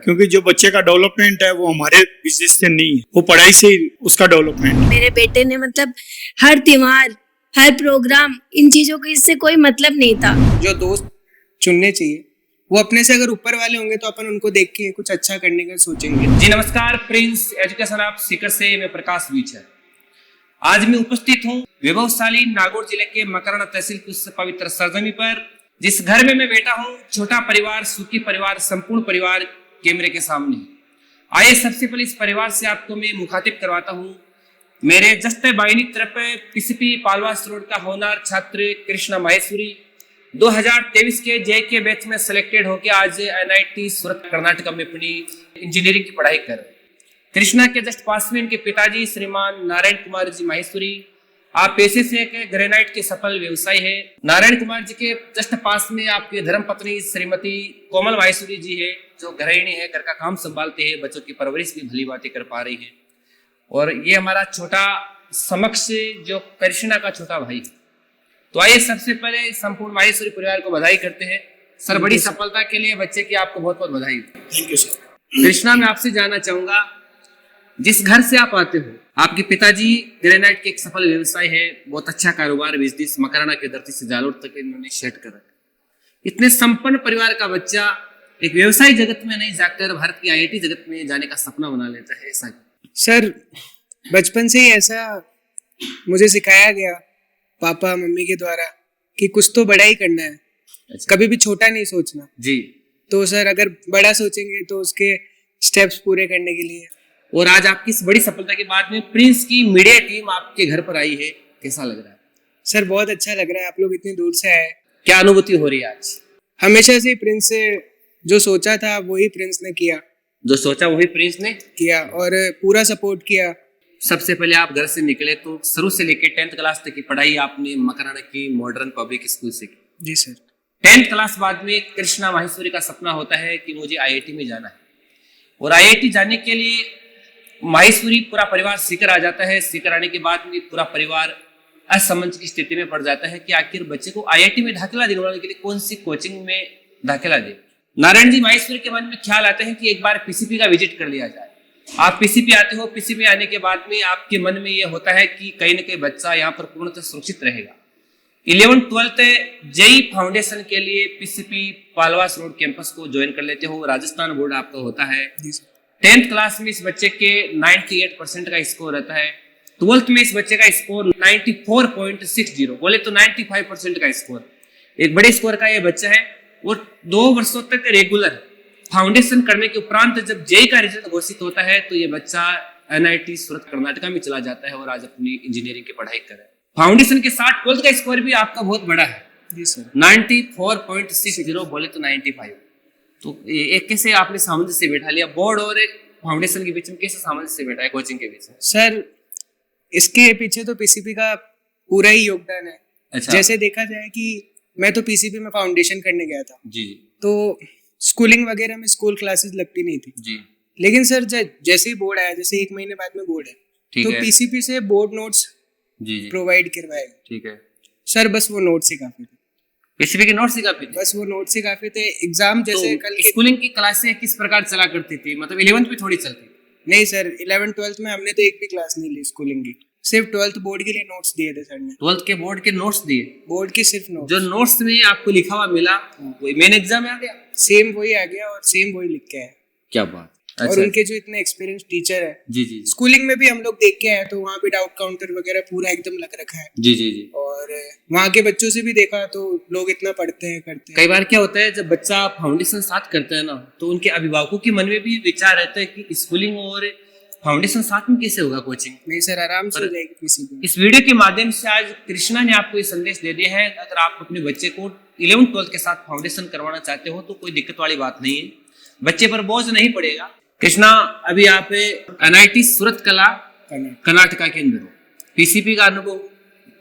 क्योंकि जो बच्चे का डेवलपमेंट है वो हमारे बिजनेस से नहीं है, वो पढ़ाई से ही उसका डेवलपमेंट है। मेरे बेटे ने मतलब हर त्योहार, हर प्रोग्राम, इन चीजों का इससे कोई मतलब नहीं था। जो दोस्त चुनने चाहिए वो अपने से अगर ऊपर वाले होंगे तो अपन उनको देख के कुछ अच्छा करने का सोचेंगे। जी नमस्कार, प्रिंस एजुकेशन आप सीकर से मैं प्रकाश बीच है। आज मैं उपस्थित हूँ वैभवशाली नागौर जिले के मकराना तहसील की उस पवित्र सरजमी पर, जिस घर में मैं बैठा हूँ। छोटा परिवार, सुखी परिवार, संपूर्ण परिवार कैमरे के सामने। आइए सबसे पहले इस परिवार से आपको मैं मुखातिब करवाता हूँ। मेरे जस्ट बाइनी तरफ पीसीपी पालवास रोड का होनहार छात्र कृष्णा माहेश्वरी 2023 के JK बैच में सिलेक्टेड होकर आज NIT सूरत कर्नाटक में अपनी इंजीनियरिंग की पढ़ाई कर रहे हैं। कृष्णा के जस्ट पास में इनके पिताजी श्रीमान नारायण कुमार जी माहेश्वरी, आप पेशे से एक ग्रेनाइट के सफल व्यवसायी है। नारायण कुमार जी के जस्ट पास में आपकी धर्मपत्नी श्रीमती कोमल माहेश्वरी जी है, जो गृहिणी है, घर का काम संभालते हैं, बच्चों की परवरिश भी भली बातें कर पा रही है। और ये हमारा छोटा समक्ष जो कृष्णा का छोटा भाई है। तो आइए सबसे पहले संपूर्ण माहेश्वरी परिवार को बधाई करते हैं। सर, बड़ी सफलता के लिए बच्चे की आपको बहुत बहुत बधाई। Thank you sir. कृष्णा, मैं आपसे जानना चाहूंगा, जिस घर से आप आते हो, आपके पिताजी ग्रेनाइट के एक सफल व्यवसाय है, बहुत अच्छा कारोबार, बिजनेस मकराना की धरती से जालोर तक इन्होंने सेट कर रखा। इतने संपन्न परिवार का बच्चा एक व्यवसाय जगत में नहीं जाकर भारत की IIT जगत में जाने का सपना बना लेता है, ऐसा सर, बचपन से ही ऐसा मुझे सिखाया गया पापा मम्मी के द्वारा कि कुछ तो बड़ा ही करना है। अच्छा। कभी भी छोटा नहीं सोचना जी। तो सर, अगर बड़ा सोचेंगे तो उसके स्टेप्स पूरे करने के लिए। और आज आपकी इस बड़ी सफलता के बाद में प्रिंस की मीडिया टीम आपके घर पर आई है, कैसा लग रहा है? सर, बहुत अच्छा लग रहा है, आप लोग इतनी दूर से आए। क्या अनुभूति हो रही है आज? हमेशा से प्रिंस से जो सोचा था वही प्रिंस ने किया, जो सोचा वही प्रिंस ने किया और पूरा सपोर्ट किया। सबसे पहले आप घर से निकले तो शुरू से लेकर 10th क्लास तक की पढ़ाई आपने मकराना की मॉडर्न पब्लिक स्कूल से की। जी सर। 10th क्लास बाद में कृष्णा माहेश्वरी का सपना होता है कि मुझे IIT में जाना है। और IIT जाने के लिए माहेश्वरी पूरा परिवार सीकर आ जाता है। सीकर आने के बाद में पूरा परिवार असमंजस की स्थिति में पड़ जाता है कि आखिर बच्चे को IIT में दाखिला दिलवाने के लिए कौन सी कोचिंग में दाखिला दे। नारायण जी माहेश्वरी के मन में ख्याल आता है कि एक बार PCP का विजिट कर लिया जाए। आप PCP आते हो, PCP आने के बाद में आपके मन में यह होता है कि कहीं ना कहीं बच्चा यहाँ पर पूर्णतः सुरक्षित रहेगा। 11th-12th JEE फाउंडेशन के लिए PCP पालवास रोड कैंपस को ज्वाइन कर लेते हो। राजस्थान बोर्ड आपका होता है। 10th क्लास में इस बच्चे के 98% का स्कोर रहता है। 12th में इस बच्चे का स्कोर 94.60, बोले तो 95% का स्कोर, एक बड़े स्कोर का ये बच्चा है। वो 2 वर्षों तक रेगुलर फाउंडेशन करने के उपरांत जब JEE का रिजल्ट घोषित होता है तो ये बच्चा NIT सूरत कर्नाटक में चला जाता है और आज अपनी इंजीनियरिंग की पढ़ाई कर रहा है। फाउंडेशन के साथ 12th का स्कोर भी आपका बहुत बड़ा है। जी सर। 94.60, बोले तो 95। तो एक कैसे आपने सामंजस्य बैठा लिया बोर्ड और फाउंडेशन के बीच में, कैसे सामंजस्य बैठा है कोचिंग के बीच में? सर, इसके पीछे तो PCP का पूरा ही योगदान है। अच्छा। जैसे देखा जाए कि मैं तो PCP में फाउंडेशन करने गया था। जी। तो स्कूलिंग वगैरह में स्कूल क्लासेस लगती नहीं थी। जी। लेकिन सर, जैसे ही बोर्ड आया, जैसे 1 महीने बाद में बोर्ड है, ठीक तो है। PCP से बोर्ड नोट्स जी। प्रोवाइड करवाए। ठीक है सर, बस वो नोट्स ही काफी थे। PCP के नोट्स ही काफी थे? बस वो नोट्स ही काफी थे। एग्जाम जैसे तो कल स्कूलिंग की क्लासें किस प्रकार चला करती थी? मतलब 11th में थोड़ी चलती? नहीं सर, 11th-12th में हमने तो एक भी क्लास नहीं ली स्कूलिंग की। सिर्फ 12th बोर्ड के लिए नोट्स दिए थे सर ने। 12th के बोर्ड के नोट्स दिए? बोर्ड की सिर्फ नोट्स। जो नोट्स में आपको लिखा हुआ मिला वही मेन एग्जाम में आ गया? सेम वही आ गया और सेम वही लिख के आया। क्या बात। और अच्छा। उनके जो इतने एक्सपीरियंस टीचर है, जी जी स्कूलिंग में भी हम लोग देख के आए, तो वहाँ पे डाउट काउंटर वगैरह पूरा एकदम लग रखा है। जी जी जी। और वहाँ के बच्चों से भी देखा तो लोग इतना पढ़ते हैं, करते हैं। कई बार क्या होता है, जब बच्चा फाउंडेशन साथ करता है ना, तो उनके अभिभावकों के मन में भी विचार रहता है कि स्कूलिंग और फाउंडेशन साथ में कैसे होगा कोचिंग? नहीं सर, आराम से हो जाएगी PCP। इस वीडियो के माध्यम से आज कृष्णा ने आपको ये संदेश दे दिया है, अगर आप अपने बच्चे को 11th-12th के साथ फाउंडेशन करवाना चाहते हो तो कोई दिक्कत वाली बात नहीं है, बच्चे पर बोझ नहीं पड़ेगा। कृष्णा, अभी आप NIT सूरत कला कर्नाटका के अंदर हो, PCP का अनुभव,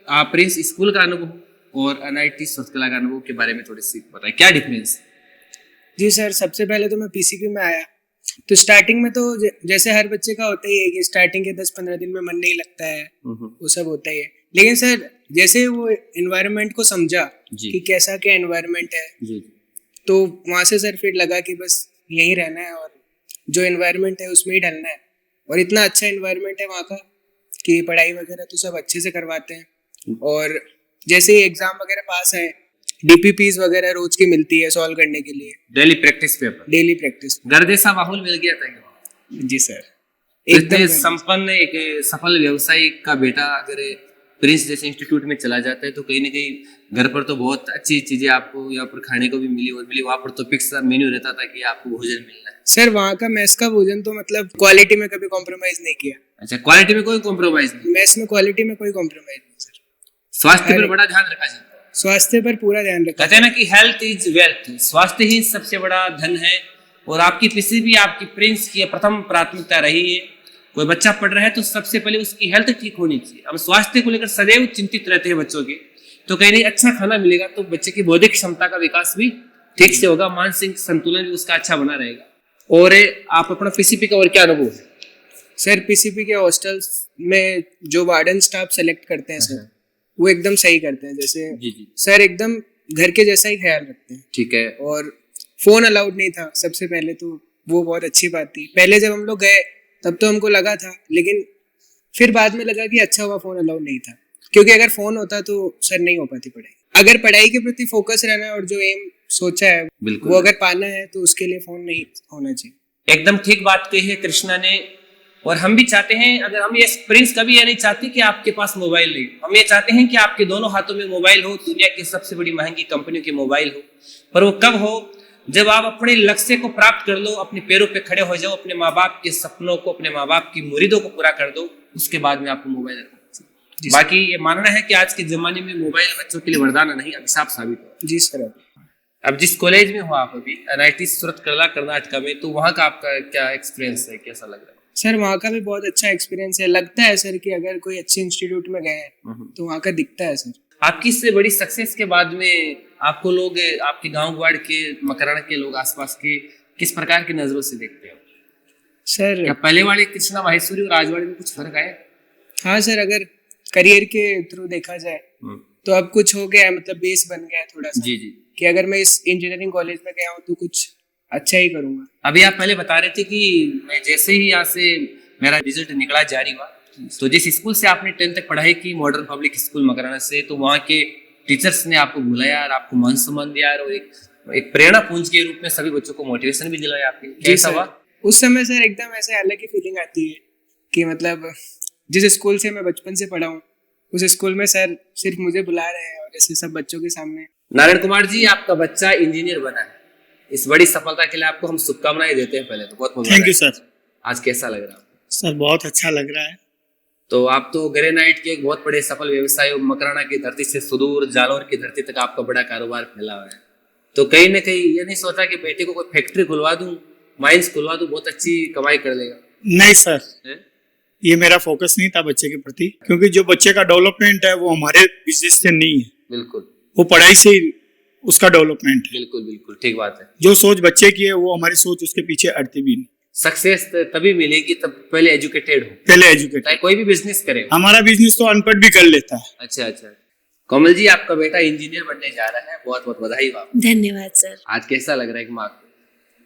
आप प्रिंस स्कूल का अनुभव और NIT सूरत कला का अनुभव के बारे में थोड़ी सी बताएं, क्या डिफरेंस? जी सर, सबसे पहले तो मैं PCP में आया तो स्टार्टिंग में तो जैसे हर बच्चे का होता ही है कि स्टार्टिंग के 10-15 दिन में मन नहीं लगता है, वो सब होता ही है। लेकिन सर, जैसे वो एनवायरनमेंट को समझा कि कैसा क्या एनवायरनमेंट है, तो वहाँ से सर फिर लगा कि बस यहीं रहना है और जो एनवायरनमेंट है उसमें ही ढलना है। और इतना अच्छा एनवायरनमेंट है वहाँ का कि पढ़ाई वगैरह तो सब अच्छे से करवाते हैं। और जैसे ही एग्जाम वगैरह पास आए, डीपीपीज वगैरह रोज की मिलती है सॉल्व करने के लिए, daily practice paper, daily practice. घर जैसा माहौल मिल गया था क्या? जी सर, इतने एकदम संपन्न एक सफल व्यवसायी का बेटा अगर प्रिंस जैसे इंस्टीट्यूट में चला जाता है तो कहीं ना कहीं घर पर तो बहुत अच्छी चीजें आपको यहाँ पर खाने को भी मिली और मिली, वहाँ पर तो फिक्स मेन्यू रहता था कि आपको भोजन मिलना है। सर वहाँ का मेस का भोजन तो मतलब क्वालिटी में कभी कॉम्प्रोमाइज नहीं किया। अच्छा, क्वालिटी में कोई कॉम्प्रोमाइज नहीं, मेस में क्वालिटी में कोई कॉम्प्रोमाइज नहीं सर। स्वास्थ्य पर बड़ा ध्यान रखा जाता है। स्वास्थ्य पर पूरा ध्यान रखा। कहते हैं ना कि हेल्थ इज वेल्थ, स्वास्थ्य ही सबसे बड़ा धन है। और आपकी किसी भी आपकी प्रिंस की प्रथम प्राथमिकता रही है। कोई बच्चा पढ़ रहा है तो सबसे पहले उसकी हेल्थ ठीक होनी चाहिए। हम स्वास्थ्य को लेकर सदैव चिंतित रहते हैं बच्चों के, तो कहीं नहीं अच्छा खाना मिलेगा तो बच्चे की बौद्धिक क्षमता का विकास भी ठीक से होगा, मानसिक संतुलन भी उसका अच्छा बना रहेगा। और आप अपना पीसीपी का और क्या अनुभव है? सर पीसीपी के हॉस्टल्स में जो वार्डन स्टाफ सेलेक्ट करते हैं सर, वो एकदम सही करते हैं। जैसे जी। सर एकदम घर के जैसा ही ख्याल रखते हैं। ठीक है। और फोन अलाउड नहीं था सबसे पहले, तो वो बहुत अच्छी बात थी। पहले जब हम लोग गए तब तो हमको लगा था, लेकिन फिर बाद में लगा कि अच्छा हुआ फोन अलाउड नहीं था, क्योंकि अगर फोन होता तो सर नहीं हो पाती पढ़ाई। अगर पढ़ाई के प्रति फोकस रहना है और जो एम सोचा है वो अगर पाना है तो उसके लिए फोन नहीं होना चाहिए। एकदम ठीक बात कही है कृष्णा ने। और हम भी चाहते हैं, अगर हम ये प्रिंस कभी ये नहीं चाहते कि आपके पास मोबाइल नहीं, हम ये चाहते हैं कि आपके दोनों हाथों में मोबाइल हो, दुनिया की सबसे बड़ी महंगी कंपनियों के मोबाइल हो। पर वो कब हो? जब आप अपने लक्ष्य को प्राप्त कर लो, अपने पैरों पे खड़े हो जाओ, अपने माँ बाप के सपनों को, अपने माँ बाप की मुरीदों को पूरा कर दो, उसके बाद में आपको मोबाइल रखना चाहिए। बाकी ये मानना है कि आज के जमाने में मोबाइल बच्चों के लिए वरदान नहीं, अभिशाप साबित हो। जी सर। अब जिस कॉलेज में हो आप अभी, NIT सूरत कला कर्नाटका में, तो वहाँ का आपका क्या एक्सपीरियंस है, कैसा लग रहा है? सर वहाँ का भी बहुत अच्छा एक्सपीरियंस है। लगता है सर कि अगर कोई अच्छे इंस्टीट्यूट में गए तो वहाँ का दिखता है सर। आपकी इससे बड़ी सक्सेस के बाद में आपको लोग, आपके गांव ग्वाड़ के, मकराना के लोग, आसपास के, किस प्रकार की नजरों से देखते हो? सर क्या पहले वाले कृष्णा माहेश्वरी और आज वाले में कुछ फर्क आया? हाँ सर, अगर करियर के थ्रू देखा जाए तो अब कुछ हो गया, मतलब बेस बन गया है थोड़ा सा। जी। कि अगर मैं इस इंजीनियरिंग कॉलेज में गया हूँ तो कुछ अच्छा ही करूंगा। अभी आप पहले बता रहे थे कि मैं जैसे ही यहाँ से मेरा रिजल्ट निकला जारी हुआ, तो जिस स्कूल से आपने 10th तक पढ़ाई की, मॉडर्न पब्लिक स्कूल मकराना से, तो वहाँ के टीचर्स ने आपको बुलाया और आपको मान सम्मान दिया और एक प्रेरणा पुंज के रूप में सभी बच्चों को मोटिवेशन भी दिलाया आपके। कैसा हुआ उस समय? सर एकदम ऐसे अलग ही फीलिंग आती है कि मतलब जिस स्कूल से मैं बचपन से पढ़ा हूँ उस स्कूल में सर सिर्फ मुझे बुला रहे हैं और ऐसे सब बच्चों के सामने। नारायण कुमार जी, आपका बच्चा इंजीनियर बना है, इस बड़ी सफलता के लिए आपको हम शुभकामनाएं देते हैं। पहले तो बहुत थैंक यू सर। आज कैसा लग रहा है? सर बहुत अच्छा लग रहा है। तो आप तो ग्रेनाइट के एक बहुत बड़े सफल व्यवसायी, मकराना की धरती से सुदूर जालौर की धरती तक आपका बड़ा कारोबार फैला हुआ है। तो कहीं ना कहीं ये नहीं सोचा कि बेटे को कोई फैक्ट्री खुलवा दूं, माइंस खुलवा दूं, बहुत अच्छी कमाई कर लेगा? नहीं सर, ये मेरा फोकस नहीं था बच्चे के प्रति, क्योंकि जो बच्चे का डेवलपमेंट है वो हमारे बिजनेस से नहीं है। बिल्कुल, वो पढ़ाई से ही उसका डेवलपमेंट है। बिल्कुल ठीक बात है। जो सोच बच्चे की है वो हमारी सोच उसके पीछे अड़ती भी नहीं। सक्सेस तभी मिलेगी तब पहले एजुकेटेड हो, पहले एजुकेटेड। चाहे कोई भी बिजनेस करे। हमारा बिजनेस तो अनपढ़ भी कर लेता है। अच्छा। कोमल जी, आपका बेटा इंजीनियर बनने जा रहा है, बहुत बहुत बधाई हो। धन्यवाद सर। आज कैसा लग रहा है माँ को?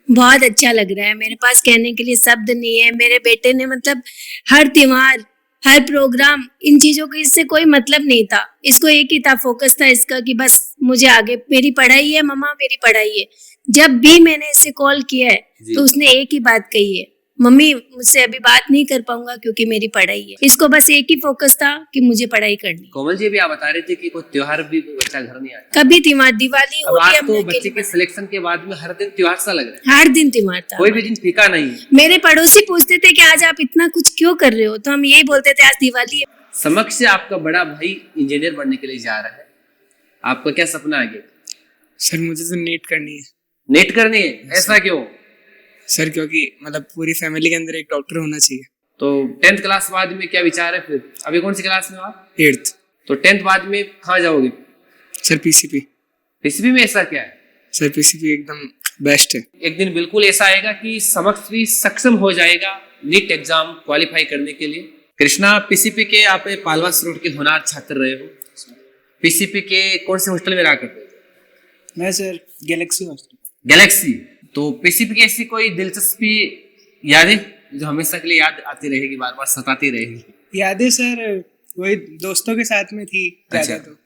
बहुत अच्छा लग रहा है। मेरे पास कहने के लिए शब्द नहीं है। मेरे बेटे ने मतलब हर त्योहार, हर प्रोग्राम, इन चीजों को इससे कोई मतलब नहीं था। इसको एक ही था, फोकस था इसका कि बस मुझे आगे, मेरी पढ़ाई है मम्मा, मेरी पढ़ाई है। जब भी मैंने इससे कॉल किया है तो उसने एक ही बात कही है, मम्मी मुझसे अभी बात नहीं कर पाऊंगा क्योंकि मेरी पढ़ाई है। इसको बस एक ही फोकस था कि मुझे पढ़ाई करनी। कोमल जी, भी आप बता रहे थे कि कोई त्योहार भी बच्चा घर नहीं आता। कभी त्योहार, दिवाली, अब आज होली, तो बच्चे के सिलेक्शन के बाद में हर दिन त्योहार सा लग रहा है। हर दिन त्योहार था, कोई भी दिन फीका नहीं है। मेरे पड़ोसी पूछते थे कि आज आप इतना कुछ क्यों कर रहे हो, तो हम यही बोलते थे आज दिवाली है। समक्ष आपका बड़ा भाई इंजीनियर बनने के लिए जा रहा है, आपका क्या सपना आगे? सर मुझे तो नीट करनी है। नेट करनी है? ऐसा क्यों? सर क्योंकि मतलब पूरी फैमिली के अंदर एक डॉक्टर होना चाहिए। तो 10th क्लास बाद में क्या विचार है फिर? अभी कौन सी क्लास में हो आप? 8th। तो 10th बाद में कहाँ जाओगे? Sir PCP. पीसीबी में ऐसा क्या है? सर पीसीबी एकदम बेस्ट है। एक दिन बिल्कुल ऐसा आएगा कि समक्ष भी सक्षम हो जाएगा नीट एग्जाम क्वालिफाई करने के लिए। कृष्णा, पीसीपी के आप पालवास रोड के होनार छात्र रहे हो, पीसीपी के कौन से हॉस्टल में रहा करते थे? मैं सर गैलेक्सी हॉस्टल। गैलेक्सी। तो पीसीपी की ऐसी कोई दिलचस्पी यादें जो हमेशा के लिए याद आती रहेगी, बार बार सताती रहेगी। यादें सर वही दोस्तों के साथ में थी ज्यादा। अच्छा। तो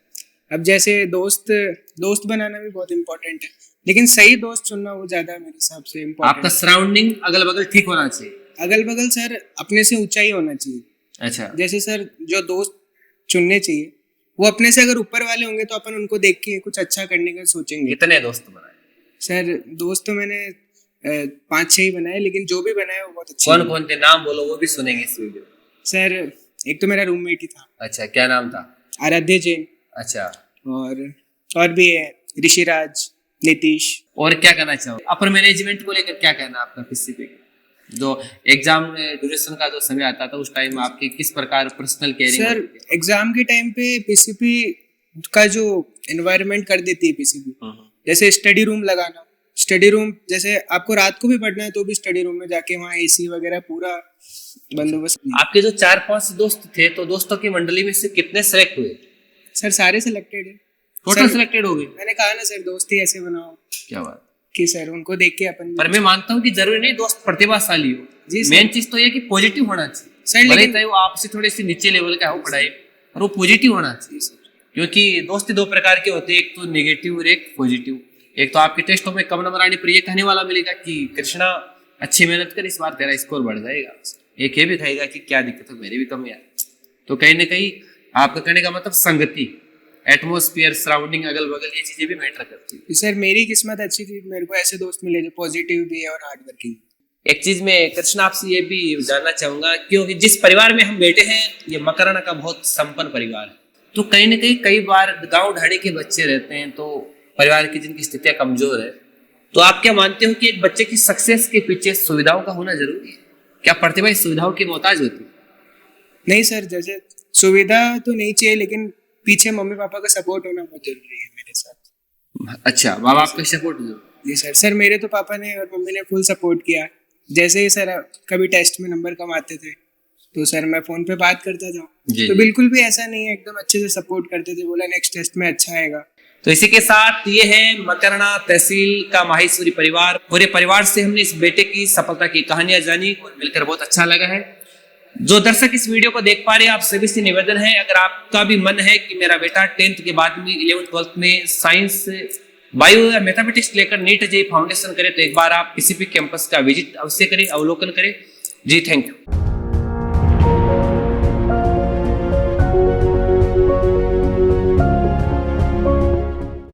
अब जैसे दोस्त बनाना भी बहुत इम्पोर्टेंट है, लेकिन सही दोस्त चुनना वो ज्यादा मेरे हिसाब से आपका इम्पोर्टेंट। सराउंडिंग अगल बगल ठीक होना चाहिए। अगल बगल सर अपने से ऊंचा ही होना चाहिए। अच्छा। जैसे सर जो दोस्त चुनने चाहिए वो अपने से अगर ऊपर वाले होंगे तो अपन उनको देख के कुछ अच्छा करने का सोचेंगे। कितने दोस्त बनाए? सर दोस्त तो मैंने 5-6 ही बनाए, लेकिन जो भी बनाए वो बहुत अच्छे कौन बने। कौन थे, नाम बोलो, वो भी सुनेंगे इस वीडियो। सर एक तो मेरा रूममेट ही था, अच्छा, क्या नाम था? आराध्य जैन, अच्छा, और भी है ऋषिराज, नीतीश। और क्या कहना चाहो अपर मैनेजमेंट को लेकर, क्या कहना आपका पीसीपी का? जो एग्जाम ड्यूरेशन का जो समय आता था उस टाइम आपकी किस प्रकार पर्सनल केयरिंग सर होती थी? एग्जाम के टाइम पे पीसीपी का जो एनवायरनमेंट कर देती है पीसीपी, जैसे स्टडी रूम लगाना, स्टडी रूम जैसे आपको रात को भी पढ़ना है तो भी स्टडी रूम में जाके वहाँ एसी वगैरह पूरा बंदोबस्त। आपके जो 4-5 दोस्त थे, तो दोस्तों की मंडली में से कितने सेलेक्ट हुए? सर सारे सिलेक्टेड है। टोटल सर, सिलेक्टेड हो गए? मैंने कहा ना सर दोस्ती ऐसे बनाओ क्या बात। कि सर उनको देख के अपन। पर मैं मानता हूँ कि जरूरी नहीं दोस्त प्रतिभाशाली हो, जी सर। मेन चीज तो ये कि पॉजिटिव होना चाहिए। सर, भले लेकिन- चाहे वो आपसे थोड़े से नीचे लेवल का हो पढ़ाई, और वो पॉजिटिव होना चाहिए सर। क्योंकि दोस्ती 2 प्रकार के होते हैं, एक तो नेगेटिव और एक पॉजिटिव। एक तो आपके टेस्टों में कम नंबर आने पर ये कहने वाला मिलेगा कि कृष्णा अच्छी मेहनत कर, इस बार तेरा स्कोर बढ़ जाएगा। एक ये भी कहेगा कि क्या दिक्कत है, मेरी भी कम यार। तो कहीं ना कहीं आपका कहने का मतलब संगति, एटमोस्फियर, सराउंडिंग, अगल बगल, ये चीजें भी मैटर करती है। सर मेरी किस्मत अच्छी थी, मेरे को ऐसे दोस्त मिले जो पॉजिटिव भी है और हार्ड वर्किंग। एक चीज मैं कृष्णा आपसे ये भी जानना चाहूंगा, क्योंकि जिस परिवार में हम बैठे हैं ये मकराना का बहुत संपन्न परिवार है, तो कहीं ना कहीं कई बार गांव ढाणी के बच्चे रहते हैं, तो परिवार की जिनकी स्थितियां कमजोर है, तो आप क्या मानते हो कि एक बच्चे की सक्सेस के पीछे सुविधाओं का होना जरूरी है? क्या प्रतिभा इस सुविधाओं की मोहताज होती है? नहीं सर, जैसे सुविधा तो नहीं चाहिए, लेकिन पीछे मम्मी पापा का सपोर्ट होना बहुत जरूरी है मेरे साथ। अच्छा, बाबा आपका सपोर्ट दो। जी सर मेरे तो पापा ने और मम्मी ने फुल सपोर्ट किया। जैसे ही सर कभी टेस्ट में नंबर कम आते थे तो सर मैं फोन पे बात करता था, जी, तो जी। बिल्कुल भी ऐसा नहीं है, एकदम अच्छे से सपोर्ट करते थे, बोला नेक्स्ट टेस्ट में अच्छा आएगा। तो इसी के साथ ये है मकराना तहसील का माहेश्वरी परिवार। पूरे परिवार से हमने इस बेटे की सफलता की कहानियां जानी और मिलकर बहुत अच्छा लगा है। जो दर्शक इस वीडियो को देख पा रहे हैं, आप सभी से निवेदन है, अगर आपका भी मन है कि मेरा बेटा 10th के बाद में 11th-12th में साइंस, बायो या मैथमेटिक्स लेकर नीट जेईई फाउंडेशन करे, तो एक बार आप पीसीपी कैंपस का विजिट अवश्य करें, अवलोकन करें। जी थैंक यू।